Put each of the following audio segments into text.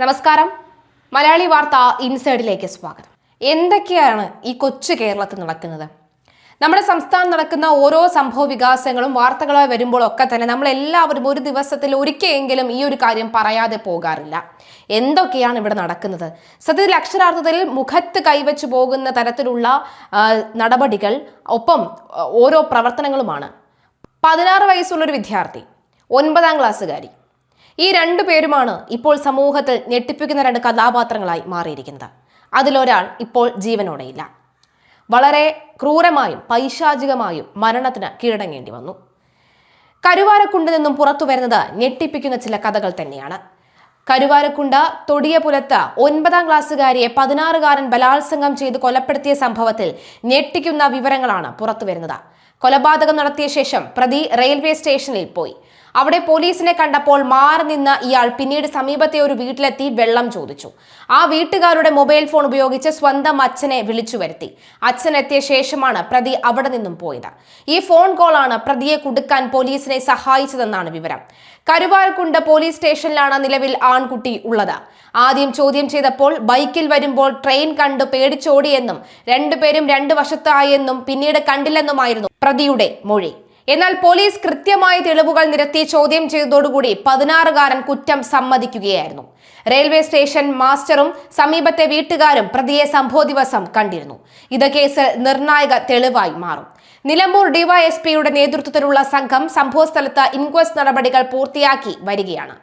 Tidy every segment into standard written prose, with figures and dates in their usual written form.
നമസ്കാരം. മലയാളി വാർത്ത ഇൻസൈഡിലേക്ക് സ്വാഗതം. എന്തൊക്കെയാണ് ഈ കൊച്ചു കേരളത്തിൽ നടക്കുന്നത്? നമ്മുടെ സംസ്ഥാനം നടക്കുന്ന ഓരോ സംഭവ വികാസങ്ങളും വാർത്തകളായി വരുമ്പോഴൊക്കെ തന്നെ നമ്മൾ എല്ലാവരും ഒരു ദിവസത്തിൽ ഒരിക്കലെങ്കിലും ഈ ഒരു കാര്യം പറയാതെ പോകാറില്ല. എന്തൊക്കെയാണ് ഇവിടെ നടക്കുന്നത്? സത്യത്തിൽ അക്ഷരാർത്ഥത്തിൽ മുഖത്ത് കൈവച്ചു പോകുന്ന തരത്തിലുള്ള നടപടികൾ, ഒപ്പം ഓരോ പ്രവർത്തനങ്ങളുമാണ്. 16 വയസ്സുള്ളൊരു വിദ്യാർത്ഥി, 9ാം ക്ലാസ്സുകാരി, ഈ രണ്ടു പേരുമാണ് ഇപ്പോൾ സമൂഹത്തിൽ ഞെട്ടിപ്പിക്കുന്ന രണ്ട് കഥാപാത്രങ്ങളായി മാറിയിരിക്കുന്നത്. അതിലൊരാൾ ഇപ്പോൾ ജീവനോടെയില്ല. വളരെ ക്രൂരമായും പൈശാചികമായും മരണത്തിന് കീഴടങ്ങേണ്ടി വന്നു. കരുവാരക്കുണ്ടിൽ നിന്നും പുറത്തു വരുന്നത് ഞെട്ടിപ്പിക്കുന്ന ചില കഥകൾ തന്നെയാണ്. കരുവാരക്കുണ്ട് തൊടിയപുലത്ത് 9ാം ക്ലാസ്സുകാരിയെ 16കാരൻ ബലാത്സംഗം ചെയ്ത് കൊലപ്പെടുത്തിയ സംഭവത്തിൽ ഞെട്ടിക്കുന്ന വിവരങ്ങളാണ് പുറത്തു വരുന്നത്. കൊലപാതകം നടത്തിയ ശേഷം പ്രതി റെയിൽവേ സ്റ്റേഷനിൽ പോയി. അവിടെ പോലീസിനെ കണ്ടപ്പോൾ മാറി നിന്ന ഇയാൾ പിന്നീട് സമീപത്തെ ഒരു വീട്ടിലെത്തി വെള്ളം ചോദിച്ചു. ആ വീട്ടുകാരുടെ മൊബൈൽ ഫോൺ ഉപയോഗിച്ച് സ്വന്തം അച്ഛനെ വിളിച്ചു വരുത്തി. അച്ഛൻ എത്തിയ ശേഷമാണ് പ്രതി അവിടെ നിന്നും പോയത്. ഈ ഫോൺ കോളാണ് പ്രതിയെ കുടുക്കാൻ പോലീസിനെ സഹായിച്ചതെന്നാണ് വിവരം. കരുവാരക്കുണ്ട് പോലീസ് സ്റ്റേഷനിലാണ് നിലവിൽ ആൺകുട്ടി ഉള്ളത്. ആദ്യം ചോദ്യം ചെയ്തപ്പോൾ ബൈക്കിൽ വരുമ്പോൾ ട്രെയിൻ കണ്ടു പേടിച്ചോടിയെന്നും രണ്ടുപേരും രണ്ടു വശത്തായെന്നും പിന്നീട് കണ്ടില്ലെന്നുമായിരുന്നു പ്രതിയുടെ മൊഴി. എന്നാൽ പോലീസ് കൃത്യമായ തെളിവുകൾ നിരത്തി ചോദ്യം ചെയ്തതോടുകൂടി 16കാരൻ കുറ്റം സമ്മതിക്കുകയായിരുന്നു. റെയിൽവേ സ്റ്റേഷൻ മാസ്റ്ററും സമീപത്തെ വീട്ടുകാരും പ്രതിയെ സംഭവ ദിവസം കണ്ടിരുന്നു. ഇത് കേസിൽ നിർണായക തെളിവായി മാറും. നിലമ്പൂർ ഡിവൈഎസ്പിയുടെ നേതൃത്വത്തിലുള്ള സംഘം സംഭവസ്ഥലത്ത് ഇൻക്വസ്റ്റ് നടപടികൾ പൂർത്തിയാക്കി വരികയാണ്.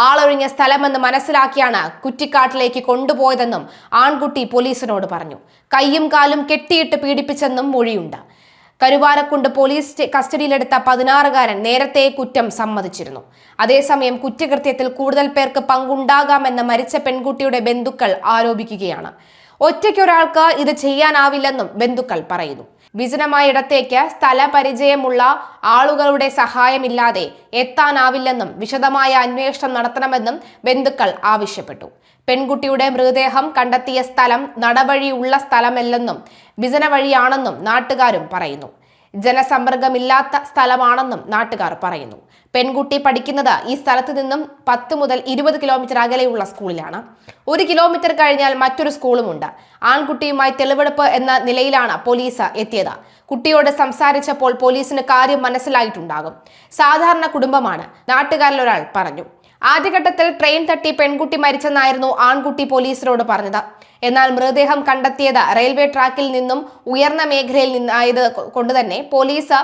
ആളൊഴിഞ്ഞ സ്ഥലമെന്ന് മനസ്സിലാക്കിയാണ് കുറ്റിക്കാട്ടിലേക്ക് കൊണ്ടുപോയതെന്നും ആൺകുട്ടി പോലീസിനോട് പറഞ്ഞു. കൈയും കാലും കെട്ടിയിട്ട് പീഡിപ്പിച്ചെന്നും മൊഴിയുണ്ട്. കരുവാരക്കുണ്ട് പോലീസ് കസ്റ്റഡിയിലെടുത്ത 16കാരൻ നേരത്തെ കുറ്റം സമ്മതിച്ചിരുന്നു. അതേസമയം കുറ്റകൃത്യത്തിൽ കൂടുതൽ പേർക്ക് പങ്കുണ്ടാകാമെന്ന് മരിച്ച പെൺകുട്ടിയുടെ ബന്ധുക്കൾ ആരോപിക്കുകയാണ്. ഒറ്റയ്ക്കൊരാൾക്ക് ഇത് ചെയ്യാനാവില്ലെന്നും ബന്ധുക്കൾ പറയുന്നു. വിജനമായ ഇടത്തേക്ക് സ്ഥലപരിചയമുള്ള ആളുകളുടെ സഹായമില്ലാതെ എത്താനാവില്ലെന്നും വിശദമായ അന്വേഷണം നടത്തണമെന്നും ബന്ധുക്കൾ ആവശ്യപ്പെട്ടു. പെൺകുട്ടിയുടെ മൃതദേഹം കണ്ടെത്തിയ സ്ഥലം നടവഴിയുള്ള സ്ഥലമല്ലെന്നും വിജനവഴിയാണെന്നും നാട്ടുകാരും പറയുന്നു. ജനസമ്പർക്കമില്ലാത്ത സ്ഥലമാണെന്നും നാട്ടുകാർ പറയുന്നു. പെൺകുട്ടി പഠിക്കുന്നത് ഈ സ്ഥലത്ത് നിന്നും 10 മുതൽ 20 കിലോമീറ്റർ അകലെയുള്ള സ്കൂളിലാണ്. 1 കിലോമീറ്റർ കഴിഞ്ഞാൽ മറ്റൊരു സ്കൂളുമുണ്ട്. ആൺകുട്ടിയുമായി തെളിവെടുപ്പ് എന്ന നിലയിലാണ് പോലീസ് എത്തിയത്. കുട്ടിയോട് സംസാരിച്ചപ്പോൾ പോലീസിന് കാര്യം മനസ്സിലായിട്ടുണ്ടാകും. സാധാരണ കുടുംബമാണ്, നാട്ടുകാരിൽ ഒരാൾ പറഞ്ഞു. ആദ്യഘട്ടത്തിൽ ട്രെയിൻ തട്ടി പെൺകുട്ടി മരിച്ചെന്നായിരുന്നു ആൺകുട്ടി പോലീസിനോട് പറഞ്ഞത്. എന്നാൽ മൃതദേഹം കണ്ടെത്തിയത് റെയിൽവേ ട്രാക്കിൽ നിന്നും ഉയർന്ന മേഖലയിൽ നിന്നായത് കൊണ്ട് തന്നെ പോലീസ്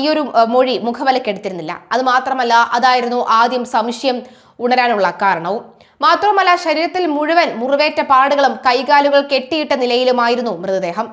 ഈ ഒരു മൊഴി മുഖവിലക്കെടുത്തിരുന്നില്ല. അത് മാത്രമല്ല, അതായിരുന്നു ആദ്യം സംശയം ഉണരാനുള്ള കാരണവും. മാത്രമല്ല, ശരീരത്തിൽ മുഴുവൻ മുറിവേറ്റ പാടുകളും കൈകാലുകൾ കെട്ടിയിട്ട നിലയിലുമായിരുന്നു മൃതദേഹം.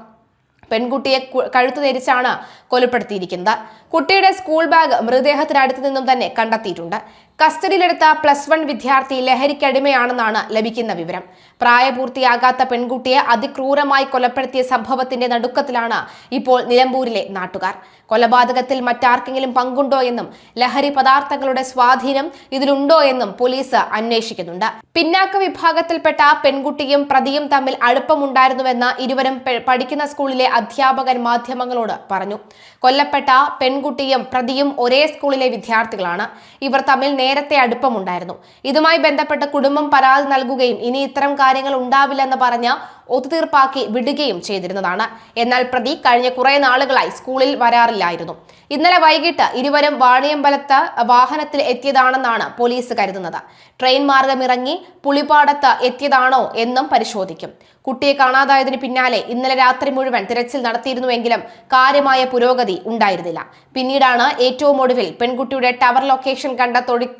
പെൺകുട്ടിയെ കഴുത്തു ധരിച്ചാണ് കൊലപ്പെടുത്തിയിരിക്കുന്നത്. കുട്ടിയുടെ സ്കൂൾ ബാഗ് മൃതദേഹത്തിനടുത്ത് നിന്നും തന്നെ കണ്ടെത്തിയിട്ടുണ്ട്. കസ്റ്റഡിയിലെടുത്ത +1 വിദ്യാർത്ഥി ലഹരിക്കടിമയാണെന്നാണ് ലഭിക്കുന്ന വിവരം. പ്രായപൂർത്തിയാകാത്ത പെൺകുട്ടിയെ അതിക്രൂരമായി കൊലപ്പെടുത്തിയ സംഭവത്തിന്റെ നടുക്കത്തിലാണ് ഇപ്പോൾ നിലമ്പൂരിലെ നാട്ടുകാർ. കൊലപാതകത്തിൽ മറ്റാർക്കെങ്കിലും പങ്കുണ്ടോ എന്നും ലഹരി പദാർത്ഥങ്ങളുടെ സ്വാധീനം ഇതിലുണ്ടോ എന്നും പോലീസ് അന്വേഷിക്കുന്നുണ്ട്. പിന്നാക്ക വിഭാഗത്തിൽപ്പെട്ട പെൺകുട്ടിയും പ്രതിയും തമ്മിൽ അടുപ്പമുണ്ടായിരുന്നുവെന്ന് ഇരുവരും പഠിക്കുന്ന സ്കൂളിലെ അധ്യാപകൻ മാധ്യമങ്ങളോട് പറഞ്ഞു. കൊല്ലപ്പെട്ട പെൺകുട്ടിയും പ്രതിയും ഒരേ സ്കൂളിലെ വിദ്യാർത്ഥികളാണ്. ഇവർ തമ്മിൽ നേരത്തെ അടുപ്പമുണ്ടായിരുന്നു. ഇതുമായി ബന്ധപ്പെട്ട് കുടുംബം പരാതി നൽകുകയും ഇനി ഇത്തരം കാര്യങ്ങൾ ഉണ്ടാവില്ലെന്ന് പറഞ്ഞ് ഒത്തുതീർപ്പാക്കി വിടുകയും ചെയ്തിരുന്നതാണ്. എന്നാൽ പ്രതി കഴിഞ്ഞ കുറെ നാളുകളായി സ്കൂളിൽ വരാറില്ലായിരുന്നു. ഇന്നലെ വൈകിട്ട് ഇരുവരും വാണിയമ്പലത്ത് വാഹനത്തിൽ എത്തിയതാണെന്നാണ് പോലീസ് കരുതുന്നത്. ട്രെയിൻ മാർഗം ഇറങ്ങി പുളിപ്പാടത്ത് എത്തിയതാണോ എന്നും പരിശോധിക്കും. കുട്ടിയെ കാണാതായതിന് പിന്നാലെ ഇന്നലെ രാത്രി മുഴുവൻ തിരച്ചിൽ നടത്തിയിരുന്നുവെങ്കിലും കാര്യമായ പുരോഗതി ഉണ്ടായിരുന്നില്ല. പിന്നീടാണ് ഏറ്റവും ഒടുവിൽ പെൺകുട്ടിയുടെ ടവർ ലൊക്കേഷൻ കണ്ട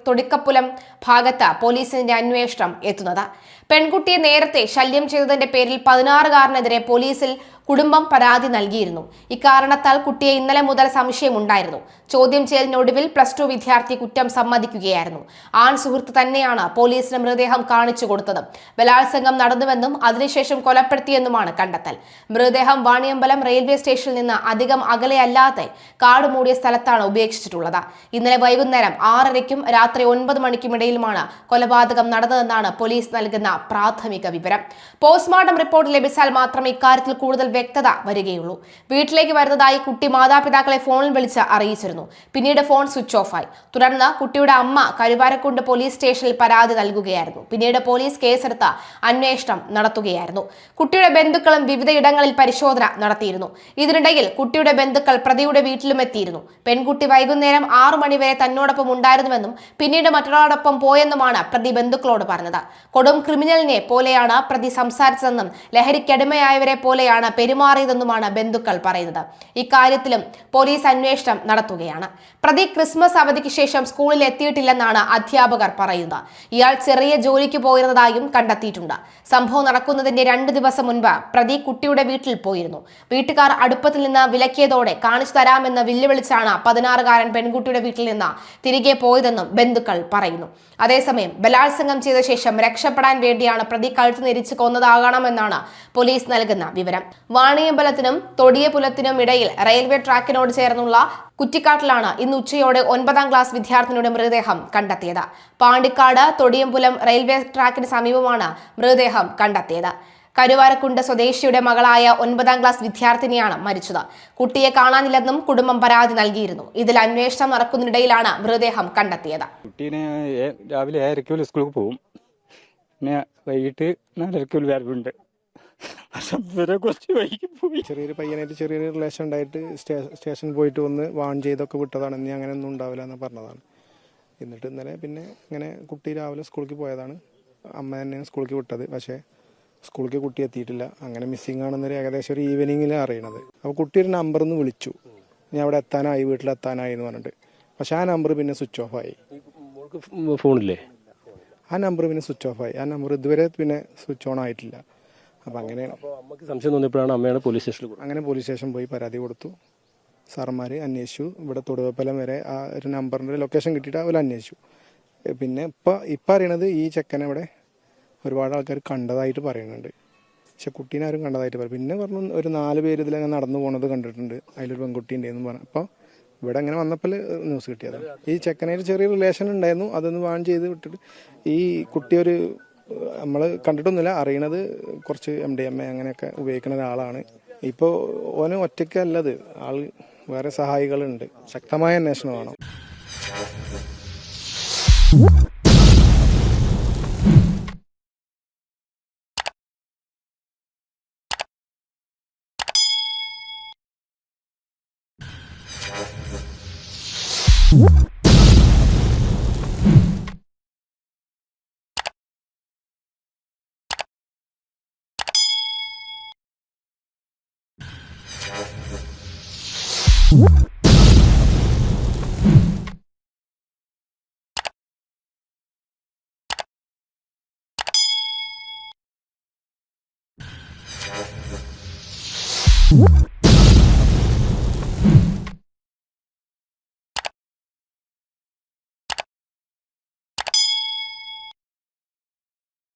തൊടിക്കപ്പുലം ഭാഗത്ത് പോലീസിന്റെ അന്വേഷണം എത്തുന്നത്. പെൺകുട്ടിയെ നേരത്തെ ശല്യം ചെയ്തതിന്റെ പേരിൽ 16കാരനെതിരെ പോലീസിൽ കുടുംബം പരാതി നൽകിയിരുന്നു. ഇക്കാരണത്താൽ കുട്ടിയെ ഇന്നലെ മുതൽ സംശയമുണ്ടായിരുന്നു. ചോദ്യം ചെയ്യലിനൊടുവിൽ +2 വിദ്യാർത്ഥി കുറ്റം സമ്മതിക്കുകയായിരുന്നു. ആൺ സുഹൃത്ത് തന്നെയാണ് പോലീസിന് മൃതദേഹം കാണിച്ചു കൊടുത്തത്. ബലാത്സംഗം നടന്നുവെന്നും അതിനുശേഷം കൊലപ്പെടുത്തിയെന്നുമാണ് കണ്ടെത്തൽ. മൃതദേഹം വാണിയമ്പലം റെയിൽവേ സ്റ്റേഷനിൽ നിന്ന് അധികം അകലെയല്ലാതെ കാട് മൂടിയ സ്ഥലത്താണ് ഉപേക്ഷിച്ചിട്ടുള്ളത്. ഇന്നലെ വൈകുന്നേരം 6:30ക്കും രാത്രി 9 മണിക്കും ഇടയിലുമാണ് കൊലപാതകം നടന്നതെന്നാണ് പോലീസ് നൽകുന്ന പ്രാഥമിക വിവരം. പോസ്റ്റ്മോർട്ടം റിപ്പോർട്ട് ലഭിച്ചാൽ മാത്രമേ ഇക്കാര്യത്തിൽ കൂടുതൽ വ്യക്തത വരികയുള്ളൂ. വീട്ടിലേക്ക് വരുന്നതായി കുട്ടി മാതാപിതാക്കളെ ഫോണിൽ വിളിച്ച് അറിയിച്ചിരുന്നു. പിന്നീട് ഫോൺ സ്വിച്ച് ഓഫ് ആയി. തുടർന്ന് കുട്ടിയുടെ അമ്മ കരുവാരക്കുണ്ട് പോലീസ് സ്റ്റേഷനിൽ പരാതി നൽകുകയായിരുന്നു. പിന്നീട് പോലീസ് കേസെടുത്ത് അന്വേഷണം നടത്തുകയായിരുന്നു. കുട്ടിയുടെ ബന്ധുക്കളും വിവിധയിടങ്ങളിൽ പരിശോധന നടത്തിയിരുന്നു. ഇതിനിടയിൽ കുട്ടിയുടെ ബന്ധുക്കൾ പ്രതിയുടെ വീട്ടിലും എത്തിയിരുന്നു. പെൺകുട്ടി വൈകുന്നേരം 6 മണിവരെ തന്നോടൊപ്പം ഉണ്ടായിരുന്നുവെന്നും പിന്നീട് മറ്റൊരാളോടൊപ്പം പോയെന്നുമാണ് പ്രതി ബന്ധുക്കളോട് പറഞ്ഞത്. കൊടും ക്രിമിനലിനെ പോലെയാണ് പ്രതി സംസാരിച്ചതെന്നും ലഹരിക്കടിമയായവരെ പോലെയാണ് പെരുമാറിയതെന്നുമാണ് ബന്ധുക്കൾ പറയുന്നത്. ഇക്കാര്യത്തിലും പോലീസ് അന്വേഷണം നടത്തുകയാണ്. പ്രതി ക്രിസ്മസ് അവധിക്ക് ശേഷം സ്കൂളിൽ എത്തിയിട്ടില്ലെന്നാണ് അധ്യാപകർ പറയുന്നത്. ഇയാൾ ചെറിയ ജോലിക്ക് പോയിരുന്നതായും കണ്ടെത്തിയിട്ടുണ്ട്. സംഭവം നടക്കുന്നതിന്റെ 2 ദിവസം മുൻപ് പ്രതി കുട്ടിയുടെ വീട്ടിൽ പോയിരുന്നു. വീട്ടുകാർ അടുപ്പത്തിൽ നിന്ന് വിലക്കിയതോടെ കാണിച്ചു തരാമെന്ന് വെല്ലുവിളിച്ചാണ് 16-കാരൻ പെൺകുട്ടിയുടെ വീട്ടിൽ നിന്ന് തിരികെ പോയതെന്നും ബന്ധുക്കൾ പറയുന്നു. അതേസമയം ബലാത്സംഗം ചെയ്ത ശേഷം രക്ഷപ്പെടാൻ വേണ്ടിയാണ് പ്രതി കഴുത്ത് നെരിച്ച് കൊന്നതാകണമെന്നാണ് പോലീസ് നൽകുന്ന വിവരം. വാണിയമ്പലത്തിനും തൊടിയപുലത്തിനും ഇടയിൽ റെയിൽവേ ട്രാക്കിനോട് ചേർന്നുള്ള കുറ്റിക്കാട്ടിലാണ് ഇന്ന് ഉച്ചയോടെ 9ാം ക്ലാസ് വിദ്യാർത്ഥിനിയുടെ മൃതദേഹം കണ്ടെത്തിയത്. പാണ്ടിക്കാട് തൊടിയമ്പുലം റെയിൽവേ ട്രാക്കിന് സമീപമാണ് മൃതദേഹം കണ്ടെത്തിയത്. കരുവാരക്കുണ്ട് സ്വദേശിയുടെ മകളായ 9ാം ക്ലാസ് വിദ്യാർത്ഥിനിയാണ് മരിച്ചത്. കുട്ടിയെ കാണാനില്ലെന്നും കുടുംബം പരാതി നൽകിയിരുന്നു. ഇതിൽ അന്വേഷണം നടക്കുന്നതിനിടയിലാണ് മൃതദേഹം കണ്ടെത്തിയത്. കുട്ടീനെ രാവിലെ 7:30 സ്കൂളിൽ പോകും, പിന്നെ വൈകിട്ട് 4:30 വരവുണ്ട്. ചെറിയൊരു പയ്യനായിട്ട് ചെറിയൊരു റിലേഷൻ ഉണ്ടായിട്ട് സ്റ്റേഷനിൽ പോയിട്ട് വന്ന് വാൺ ചെയ്തൊക്കെ വിട്ടതാണ്. ഇനി അങ്ങനെ ഒന്നും ഉണ്ടാവില്ല എന്ന് പറഞ്ഞതാണ്. എന്നിട്ട് ഇന്നലെ പിന്നെ ഇങ്ങനെ കുട്ടി രാവിലെ സ്കൂളിലേക്ക് പോയതാണ്. അമ്മ തന്നെയാണ് സ്കൂളിലേക്ക് വിട്ടത്. പക്ഷേ സ്കൂളിലേക്ക് കുട്ടി എത്തിയിട്ടില്ല. അങ്ങനെ മിസ്സിംഗ് ആണെന്നൊരു ഏകദേശം ഒരു ഈവനിങ്ങിൽ അറിയണത്. അപ്പോൾ കുട്ടി ഒരു നമ്പറിൽ നിന്ന് വിളിച്ചു, ഞാൻ അവിടെ എത്താനായി, വീട്ടിലെത്താനായി എന്ന് പറഞ്ഞിട്ട്. പക്ഷെ ആ നമ്പർ പിന്നെ സ്വിച്ച് ഓഫ് ആയി. ഫോണില്ലേ ആ നമ്പർ പിന്നെ സ്വിച്ച് ഓഫ് ആയി. ആ നമ്പർ ഇതുവരെ പിന്നെ സ്വിച്ച് ഓൺ ആയിട്ടില്ല. അപ്പം അങ്ങനെയാണ്. അമ്മക്ക് സംശയം തോന്നിയപ്പോഴാണ് അമ്മയാണ് പോലീസ് സ്റ്റേഷനിൽ കൊടുത്തത്. അങ്ങനെ പോലീസ് സ്റ്റേഷൻ പോയി പരാതി കൊടുത്തു. സാറന്മാർ അന്വേഷിച്ചു. ഇവിടെ തൊടുവപ്പലം വരെ ആ ഒരു നമ്പറിൻ്റെ ലൊക്കേഷൻ കിട്ടിയിട്ട് അവർ അന്വേഷിച്ചു. പിന്നെ ഇപ്പം അറിയണത് ഈ ചെക്കനെ ഇവിടെ ഒരുപാട് ആൾക്കാർ കണ്ടതായിട്ട് പറയുന്നുണ്ട്. പക്ഷെ കുട്ടീനെ ആരും കണ്ടതായിട്ട് പറയും. പിന്നെ പറഞ്ഞു ഒരു 4 പേര് ഇതിലങ്ങനെ നടന്നു പോകുന്നത് കണ്ടിട്ടുണ്ട്, അതിലൊരു പെൺകുട്ടി ഉണ്ടെന്ന് പറഞ്ഞു. അപ്പോൾ ഇവിടെ അങ്ങനെ വന്നപ്പോൾ ന്യൂസ് കിട്ടിയത്. ഈ ചെക്കനായിട്ട് ചെറിയ റിലേഷൻ ഉണ്ടായിരുന്നു, അതൊന്ന് വാൺ ചെയ്ത് വിട്ടിട്ട് ഈ കുട്ടി ഒരു നമ്മൾ കണ്ടിട്ടൊന്നുമില്ല, അറിയണത് കുറച്ച് MDMA അങ്ങനെയൊക്കെ ഉപയോഗിക്കുന്ന ഒരാളാണ്. ഇപ്പോൾ ഓന് ഒറ്റയ്ക്കല്ലത്, ആൾ വേറെ സഹായികളുണ്ട്. ശക്തമായ അന്വേഷണമാണ്.